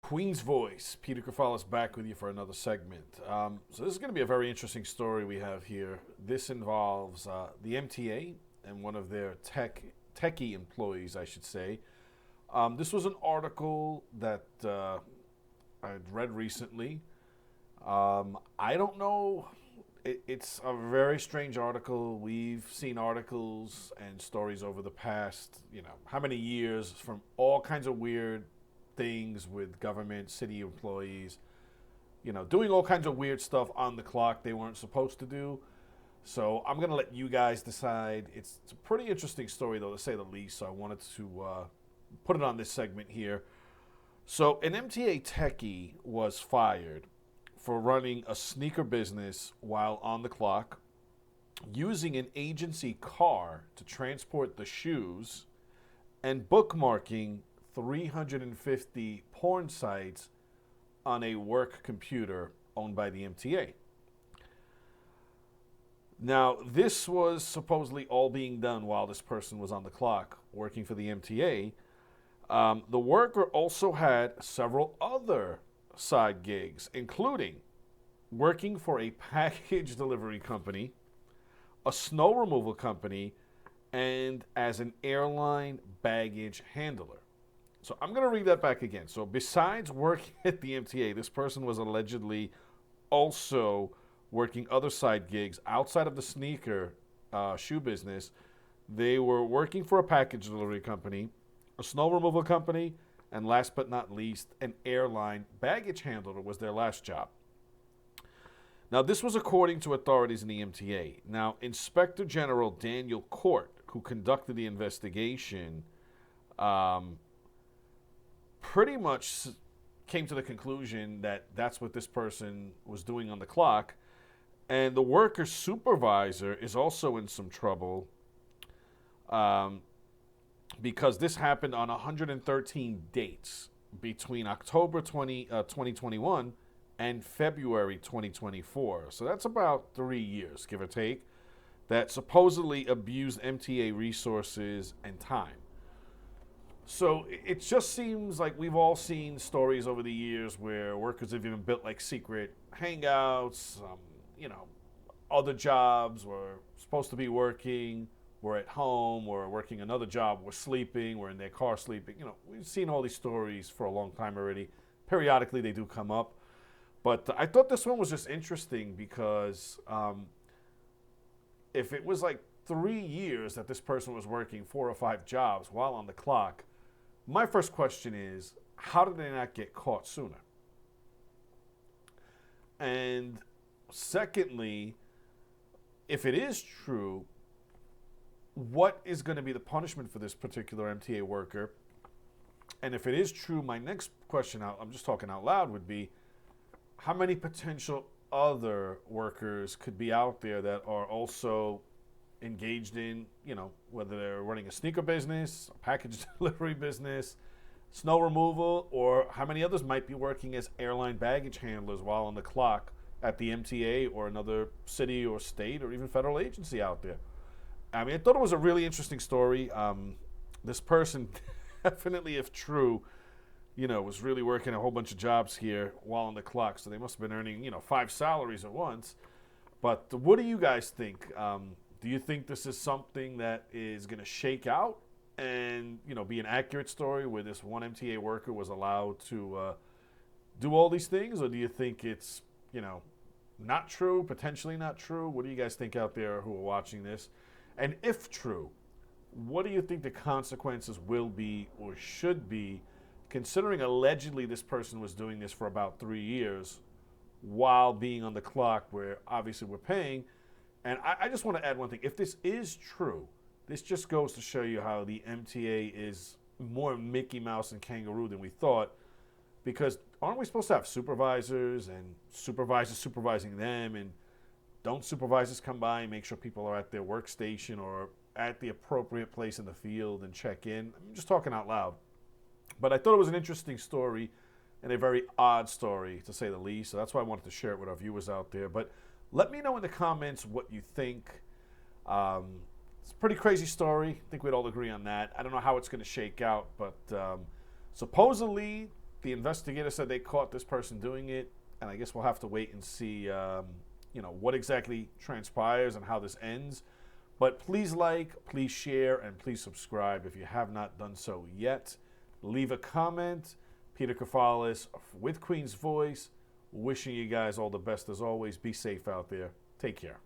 Queen's Voice, Peter Kefalas back with you for another segment. So this is going to be a very interesting story we have here. This involves the MTA and one of their techie employees, I should say. This was an article that I'd read recently. I don't know. It's a very strange article. We've seen articles and stories over the past, how many years from all kinds of weird things with government, city employees, doing all kinds of weird stuff on the clock they weren't supposed to do. So I'm going to let you guys decide. It's a pretty interesting story, though, to say the least. So I wanted to put it on this segment here. So an MTA techie was fired for running a sneaker business while on the clock, using an agency car to transport the shoes, and bookmarking 350 porn sites on a work computer owned by the MTA. Now, this was supposedly all being done while this person was on the clock working for the MTA. The worker also had several other side gigs, including working for a package delivery company, a snow removal company, and as an airline baggage handler. So I'm going to read that back again. So besides working at the MTA, this person was allegedly also working other side gigs outside of the sneaker shoe business. They were working for a package delivery company, a snow removal company, and last but not least, an airline baggage handler was their last job. Now, this was according to authorities in the MTA. Now, Inspector General Daniel Court, who conducted the investigation, pretty much came to the conclusion that that's what this person was doing on the clock. And the worker supervisor is also in some trouble because this happened on 113 dates between October 2021 and February 2024. So that's about 3 years, give or take, that supposedly abused MTA resources and time. So it just seems like we've all seen stories over the years where workers have even built like secret hangouts, other jobs were supposed to be working, were at home, or working another job, were sleeping, were in their car sleeping. We've seen all these stories for a long time already. Periodically they do come up. But I thought this one was just interesting because if it was like 3 years that this person was working 4 or 5 jobs while on the clock, my first question is, how did they not get caught sooner? And secondly, if it is true, what is going to be the punishment for this particular MTA worker? And if it is true, my next question, I'm just talking out loud, would be, how many potential other workers could be out there that are also engaged in, whether they're running a sneaker business, a package delivery business, snow removal, or how many others might be working as airline baggage handlers while on the clock at the MTA or another city or state or even federal agency out there? I mean, I thought it was a really interesting story. This person definitely, if true, was really working a whole bunch of jobs here while on the clock. So they must have been earning, 5 salaries at once. But what do you guys think? Do you think this is something that is going to shake out and, be an accurate story where this one MTA worker was allowed to do all these things? Or do you think it's, not true, potentially not true? What do you guys think out there who are watching this? And if true, what do you think the consequences will be or should be, considering allegedly this person was doing this for about 3 years while being on the clock, where obviously we're paying? And I just want to add one thing. If this is true, this just goes to show you how the MTA is more Mickey Mouse and kangaroo than we thought. Because aren't we supposed to have supervisors and supervisors supervising them? And don't supervisors come by and make sure people are at their workstation or at the appropriate place in the field and check in? I'm just talking out loud. But I thought it was an interesting story and a very odd story, to say the least. So that's why I wanted to share it with our viewers out there. But let me know in the comments what you think. It's a pretty crazy story. I think we'd all agree on that. I don't know how it's going to shake out, but supposedly The investigator said they caught this person doing it, and I guess we'll have to wait and see, what exactly transpires and how this ends. But please like, please share, and please subscribe if you have not done so yet. Leave a comment. Peter Kefalas with Queen's Voice, wishing you guys all the best as always. Be safe out there. Take care.